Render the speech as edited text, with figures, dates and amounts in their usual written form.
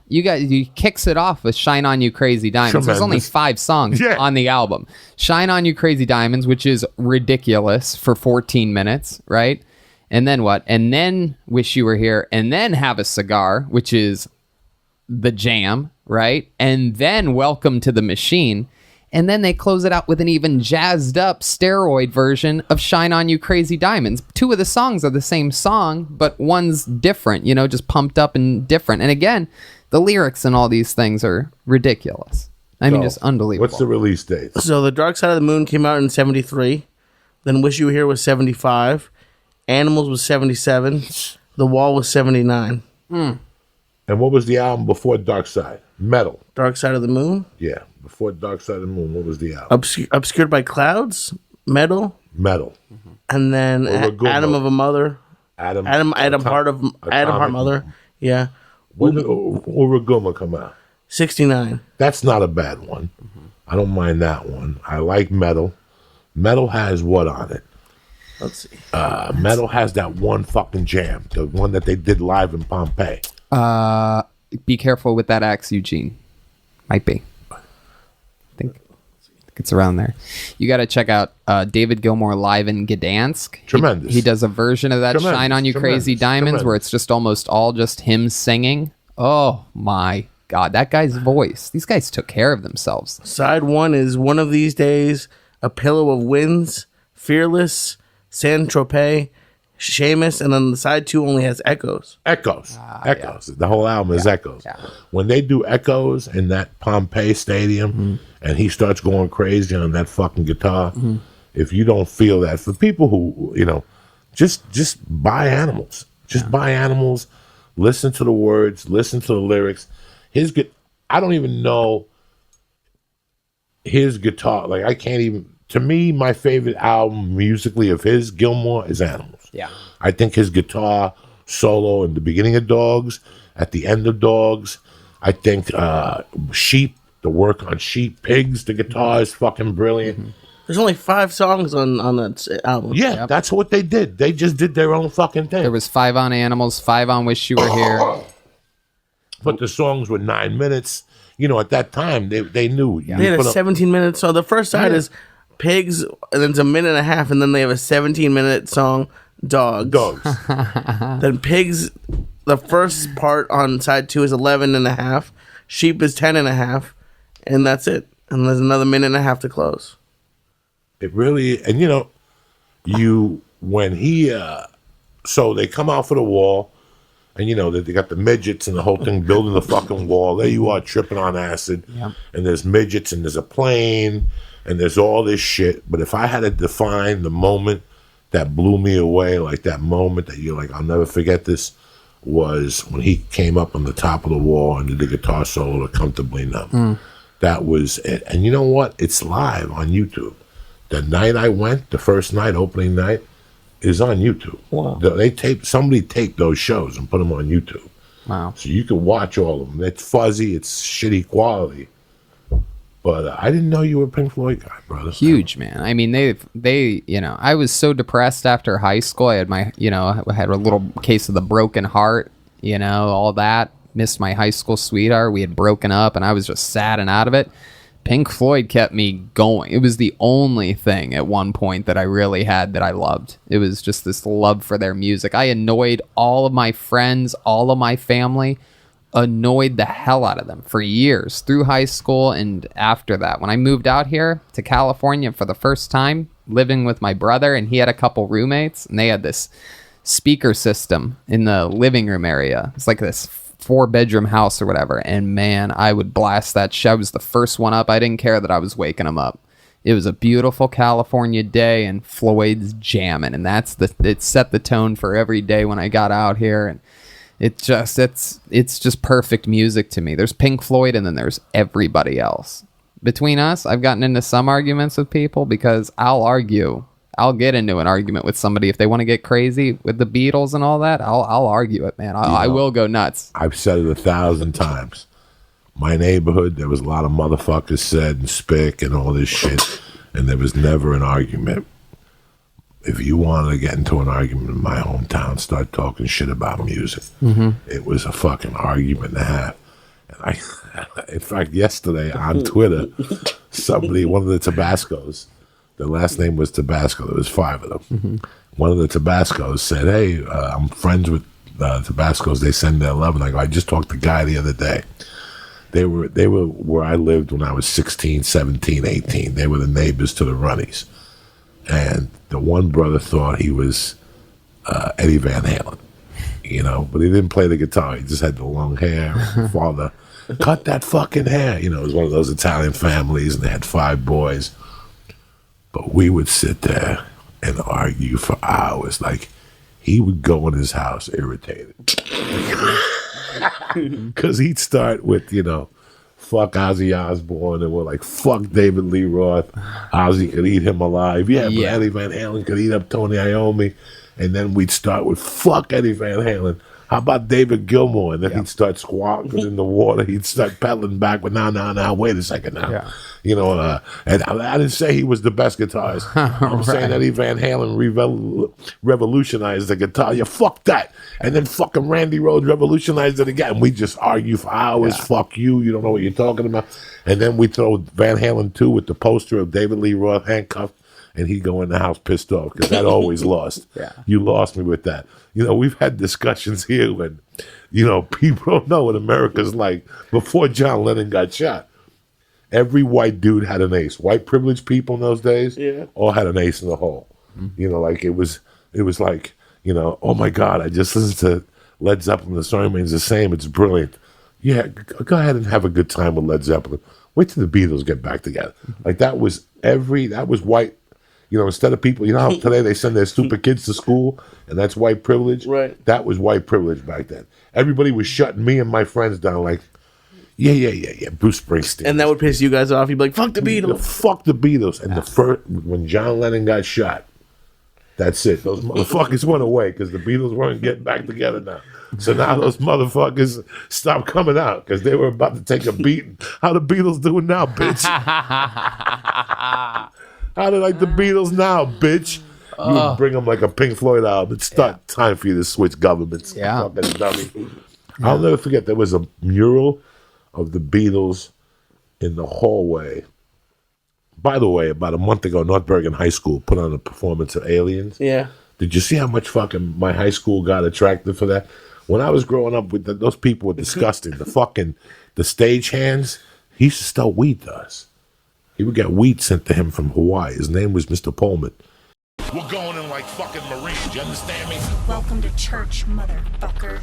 He kicks it off with Shine On You Crazy Diamonds. Tremendous. There's only 5 songs on the album. Shine On You Crazy Diamonds, which is ridiculous for 14 minutes, right? And then what? And then Wish You Were Here, and then Have a Cigar, which is the jam, right? And then Welcome to the Machine. And then they close it out with an even jazzed up steroid version of Shine On You Crazy Diamonds. 2 of the songs are the same song, but one's different, just pumped up and different. And again, the lyrics and all these things are ridiculous. I mean, just unbelievable. What's the release date? So The Dark Side of the Moon came out in 73. Then Wish You Were Here was 75. Animals was 77. The Wall was 79. And what was the album before Dark Side? Metal. Dark Side of the Moon? Yeah, before Dark Side of the Moon, what was the album? Obscured by Clouds? Metal? Metal. And then Atom of a Mother. Atom Heart Mother. Yeah. When did Uraguma come out? 69. That's not a bad one. I don't mind that one. I like Metal. Metal has what on it? Let's see. Metal has that one fucking jam, the one that they did live in Pompeii. Be careful with that axe, Eugene. Might be. I think it's around there. You got to check out David Gilmour live in Gdansk. Tremendous. He does a version of that Shine On You Crazy Diamonds where it's just almost all just him singing. Oh my God, that guy's voice. These guys took care of themselves. Side 1 is One of These Days, A Pillow of Winds, Fearless, Saint Tropez, Seamus, and then the side 2 only has Echoes. Echoes. The whole album is Echoes. Yeah. When they do Echoes in that Pompeii stadium and he starts going crazy on that fucking guitar, if you don't feel that, for people who, just buy Animals. Just buy Animals, listen to the words, listen to the lyrics. I don't even know his guitar. Like, I can't even, to me, my favorite album musically of his, Gilmour, is Animals. Yeah. I think his guitar solo in the beginning of Dogs, at the end of Dogs, I think Sheep, the work on Sheep, Pigs, the guitar is fucking brilliant. There's only 5 songs on that album. Yeah, that's what they did. They just did their own fucking thing. There was 5 on Animals, 5 on Wish You Were Here. But the songs were 9 minutes. At that time, they knew. They had a 17-minute song. The first side is Pigs, and then it's a minute and a half, and then they have a 17-minute song, Dogs. Then Pigs, the first part on side 2 is 11 and a half. Sheep is 10 and a half, and that's it. And there's another minute and a half to close. It really, and when he, so they come out for the wall, and they got the midgets and the whole thing building the fucking wall. There you are tripping on acid, and there's midgets and there's a plane and there's all this shit. But if I had to define the moment that blew me away, like that moment that you're like, I'll never forget this, was when he came up on the top of the wall and did the guitar solo to Comfortably Numb. That was it. And you know what? It's live on YouTube. The night I went, the first night, opening night, is on YouTube. Wow. Somebody taped those shows and put them on YouTube. Wow. So you can watch all of them. It's fuzzy, it's shitty quality. But I didn't know you were a Pink Floyd guy, brother. Huge, man. I mean, they I was so depressed after high school. I had I had a little case of the broken heart, all that. Missed my high school sweetheart. We had broken up and I was just sad and out of it. Pink Floyd kept me going. It was the only thing at one point that I really had that I loved. It was just this love for their music. I annoyed all of my friends, all of my family, annoyed the hell out of them for years through high school and after that. When I moved out here to California for the first time, living with my brother, and he had a couple roommates, and they had this speaker system in the living room area. It's like this 4-bedroom house or whatever, and man, I would blast that shit. I was the first one up. I didn't care that I was waking them up. It was a beautiful California day, and Floyd's jamming, and it set the tone for every day when I got out here, and it's just perfect music to me. There's Pink Floyd, and then there's everybody else. Between us, I've gotten into some arguments with people because I'll get into an argument with somebody if they want to get crazy with the Beatles and all that. I'll argue it, man. I will go nuts. I've said it 1,000 times. My neighborhood, there was a lot of motherfuckers said and spick and all this shit, and there was never an argument. If you wanted to get into an argument in my hometown, start talking shit about music. It was a fucking argument and a half. In fact, yesterday on Twitter, one of the Tabascos, their last name was Tabasco. There was 5 of them. One of the Tabascos said, "Hey, I'm friends with Tabascos. They send their love." And I go, "I just talked to a guy the other day. They were where I lived when I was 16, 17, 18. They were the neighbors to the Runnies. And the one brother thought he was Eddie Van Halen, but he didn't play the guitar. He just had the long hair. Father, cut that fucking hair. It was one of those Italian families, and they had 5 boys. But we would sit there and argue for hours. Like, he would go in his house irritated. Because he'd start with, fuck Ozzy Osbourne, and we're like, fuck David Lee Roth. Ozzy could eat him alive. Yeah, but Eddie Van Halen could eat up Tony Iommi. And then we'd start with, fuck Eddie Van Halen. How about David Gilmour? And then he'd start squawking in the water. He'd start pedaling back. But now, wait a second now. Yeah. And I didn't say he was the best guitarist. I'm saying Eddie Van Halen revolutionized the guitar. Yeah, fuck that. And then fucking Randy Rhoads revolutionized it again. We just argue for hours. Fuck you. You don't know what you're talking about. And then we throw Van Halen 2 with the poster of David Lee Roth handcuffed. And he'd go in the house pissed off because that always lost. You lost me with that. We've had discussions here when, people don't know what America's like. Before John Lennon got shot, every white dude had an ace. White privileged people in those days all had an ace in the hole. Like it was like, oh my God, I just listened to Led Zeppelin. The song remains the same. It's brilliant. Yeah, go ahead and have a good time with Led Zeppelin. Wait till the Beatles get back together. Like that was white. Instead of people, how today they send their stupid kids to school, and that's white privilege. Right. That was white privilege back then. Everybody was shutting me and my friends down like, yeah, Bruce Springsteen. And that would piss you guys off. You'd be like, fuck the Beatles. Fuck the Beatles. And when John Lennon got shot, that's it. Those motherfuckers went away because the Beatles weren't getting back together now. So now those motherfuckers stopped coming out because they were about to take a beating. How the Beatles doing now, bitch? How they like the Beatles now, bitch? You would bring them like a Pink Floyd album. It's time for you to switch governments. Fucking dummy. I'll never forget, there was a mural of the Beatles in the hallway. By the way, about a month ago, North Bergen High School put on a performance of Aliens. Yeah. Did you see how much fucking my high school got attracted for that? When I was growing up, those people were disgusting. The stage hands, he used to sell weed to us. He would get weed sent to him from Hawaii. His name was Mr. Pullman. We're going in like fucking Marines, you understand me? Welcome to church, motherfucker.